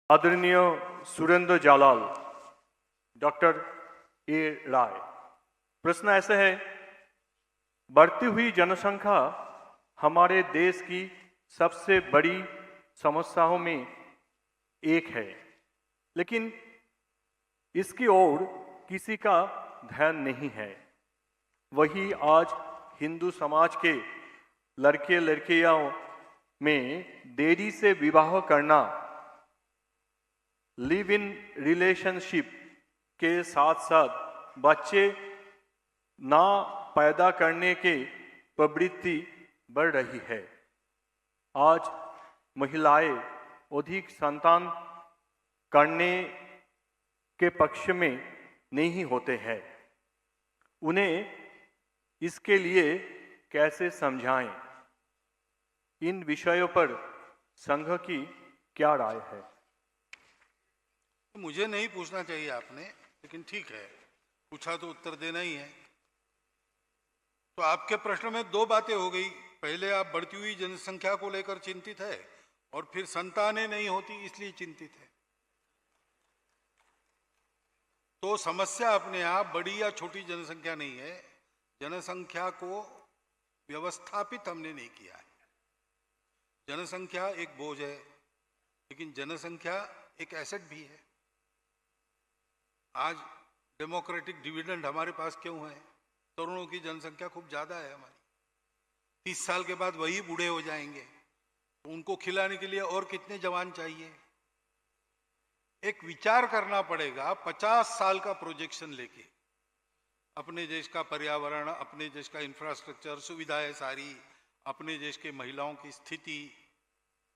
आदरणीय Surendra Jalal, doctor A राय। प्रश्न ऐसे है, बढ़ती हुई जनसंख्या हमारे देश की सबसे बड़ी समस्याओं में एक है, लेकिन इसकी ओर किसी का ध्यान नहीं है। वही आज हिंदू समाज के लड़के लड़कियों में देरी से विवाह करना, लिव इन रिलेशनशिप के साथ साथ बच्चे ना पैदा करने के प्रवृत्ति बढ़ रही है। आज महिलाएं अधिक संतान करने के पक्ष में नहीं होते हैं। उन्हें इसके लिए कैसे समझाएं? इन विषयों पर संघ की क्या राय है? मुझे नहीं पूछना चाहिए आपने, लेकिन ठीक है, पूछा तो उत्तर देना ही है। तो आपके प्रश्न में दो बातें हो गई। पहले आप बढ़ती हुई जनसंख्या को लेकर चिंतित है और फिर संतानें नहीं होती इसलिए चिंतित है। तो समस्या अपने आप बड़ी या छोटी जनसंख्या नहीं है, जनसंख्या को व्यवस्थापित हमने नहीं किया है। जनसंख्या एक बोझ है, लेकिन जनसंख्या एक एसेट भी है। आज डेमोक्रेटिक डिविडेंड हमारे पास क्यों है? तरुणों की जनसंख्या खूब ज्यादा है हमारी। 30 साल के बाद वही बूढ़े हो जाएंगे, तो उनको खिलाने के लिए और कितने जवान चाहिए? एक विचार करना पड़ेगा। 50 साल का प्रोजेक्शन लेके अपने देश का पर्यावरण, अपने देश का इंफ्रास्ट्रक्चर, सुविधाएं सारी, अपने देश के महिलाओं की स्थिति,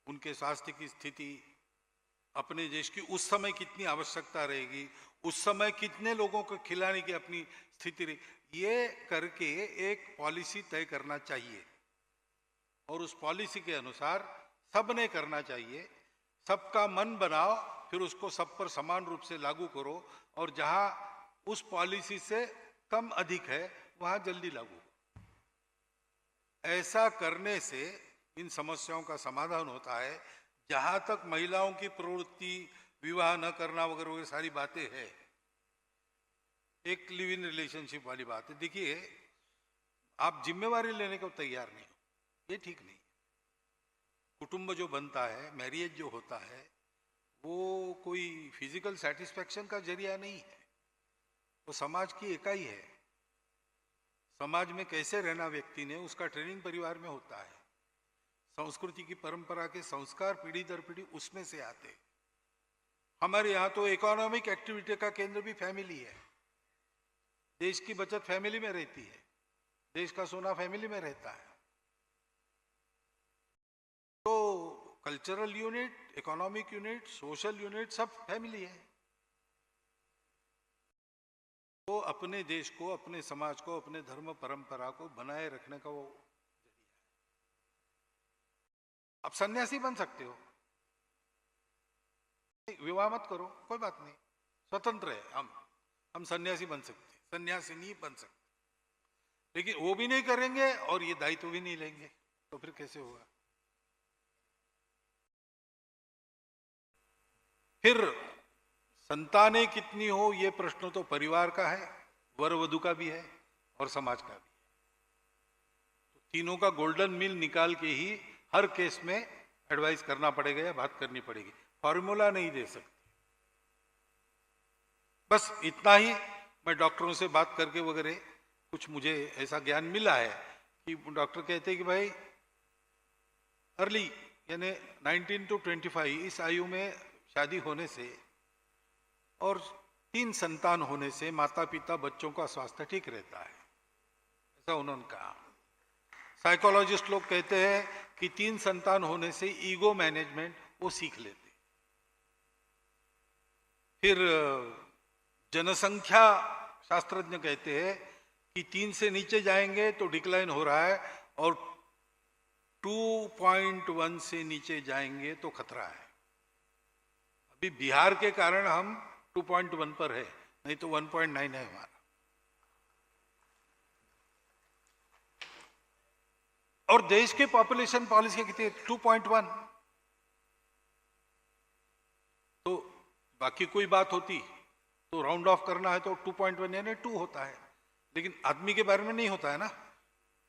उनके स्वास्थ्य की स्थिति, अपने देश की उस समय कितनी आवश्यकता रहेगी, उस समय कितने लोगों को खिलाने की अपनी स्थिति रहेगी, ये करके एक पॉलिसी तय करना चाहिए और उस पॉलिसी के अनुसार सबने करना चाहिए। सबका मन बनाओ, फिर उसको सब पर समान रूप से लागू करो और जहां उस पॉलिसी से कम अधिक है वहां जल्दी लागू। ऐसा करने से इन समस्याओं का समाधान होता है। जहां तक महिलाओं की प्रवृत्ति, विवाह न करना वगैरह वगैरह सारी बातें हैं, एक लिव इन रिलेशनशिप वाली बात है। देखिए, आप जिम्मेवारी लेने को तैयार नहीं हो, ये ठीक नहीं। कुटुंब जो बनता है, मैरिज जो होता है, वो कोई फिजिकल सेटिस्फैक्शन का जरिया नहीं है, वो समाज की इकाई है। समाज में कैसे रहना व्यक्ति ने, उसका ट्रेनिंग परिवार में होता है। संस्कृति की परंपरा के संस्कार पीढ़ी दर पीढ़ी उसमें से आते। हमारे यहाँ तो इकोनॉमिक एक्टिविटी का केंद्र भी फैमिली है। देश की बचत फैमिली में रहती है, देश का सोना फैमिली में रहता है। तो cultural unit, economic unit, social unit सब फैमिली है। तो अपने देश को, अपने समाज को, अपने धर्म परंपरा को बनाए रखने का वो जरिया है। आप सन्यासी बन सकते हो, विवाह मत करो, कोई बात नहीं, स्वतंत्र है। हम सन्यासी बन सकते, सन्यासी नहीं बन सकते, लेकिन वो भी नहीं करेंगे और ये दायित्व भी नहीं लेंगे, तो फिर कैसे होगा? फिर संतानें कितनी हो, ये प्रश्न तो परिवार का है, वर वधू का भी है और समाज का भी। तो तीनों का गोल्डन मील निकाल के ही हर केस में एडवाइस करना पड़ेगा या बात करनी पड़ेगी। फॉर्मूला नहीं दे सकते। बस इतना ही। मैं डॉक्टरों से बात करके वगैरह कुछ मुझे ऐसा ज्ञान मिला है कि डॉक्टर कहते हैं कि भाई अर्ली यानी 19 to 25 इस आयु में शादी होने से और 3 संतान होने से माता पिता बच्चों का स्वास्थ्य ठीक रहता है, ऐसा उन्होंने कहा। साइकोलॉजिस्ट लोग कहते हैं कि 3 संतान होने से ईगो मैनेजमेंट वो सीख लेते। फिर जनसंख्या शास्त्रज्ञ कहते हैं कि 3 से नीचे जाएंगे तो डिक्लाइन हो रहा है और 2.1 से नीचे जाएंगे तो खतरा है। अभी बिहार के कारण हम 2.1 पर है, नहीं तो 1.9 है हमारा। और देश की पॉपुलेशन पॉलिसी कितनी है? 2.1। तो बाकी कोई बात होती तो राउंड ऑफ करना है तो 2.1 यानी 2 होता है, लेकिन आदमी के बारे में नहीं होता है ना।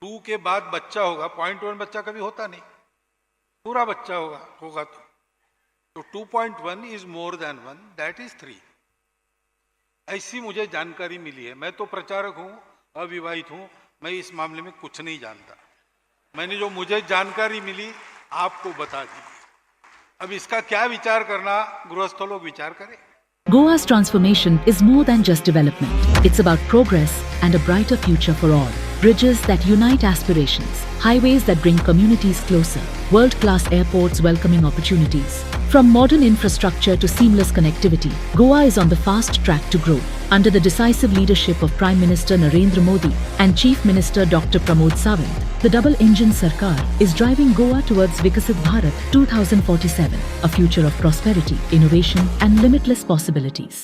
2 के बाद बच्चा होगा, 0.1 बच्चा कभी होता नहीं, पूरा बच्चा होगा तो 2.1 is more than 1, that is 3। ऐसी मुझे जानकारी मिली है। मैं तो प्रचारक हूं, अविवाहित हूं, मैं इस मामले में कुछ नहीं जानता। मैंने जो मुझे जानकारी मिली आपको बता दी। अब इसका क्या विचार करना, गृहस्थ लोग विचार करें। Goa's transformation is more than just development. It's about progress and a brighter future for all. Bridges that unite aspirations, highways that bring communities closer, world-class airports welcoming opportunities. From modern infrastructure to seamless connectivity, Goa is on the fast track to grow. Under the decisive leadership of Prime Minister Narendra Modi and Chief Minister Dr. Pramod Sawant, the double-engine Sarkar is driving Goa towards Vikasit Bharat 2047, a future of prosperity, innovation and limitless possibilities.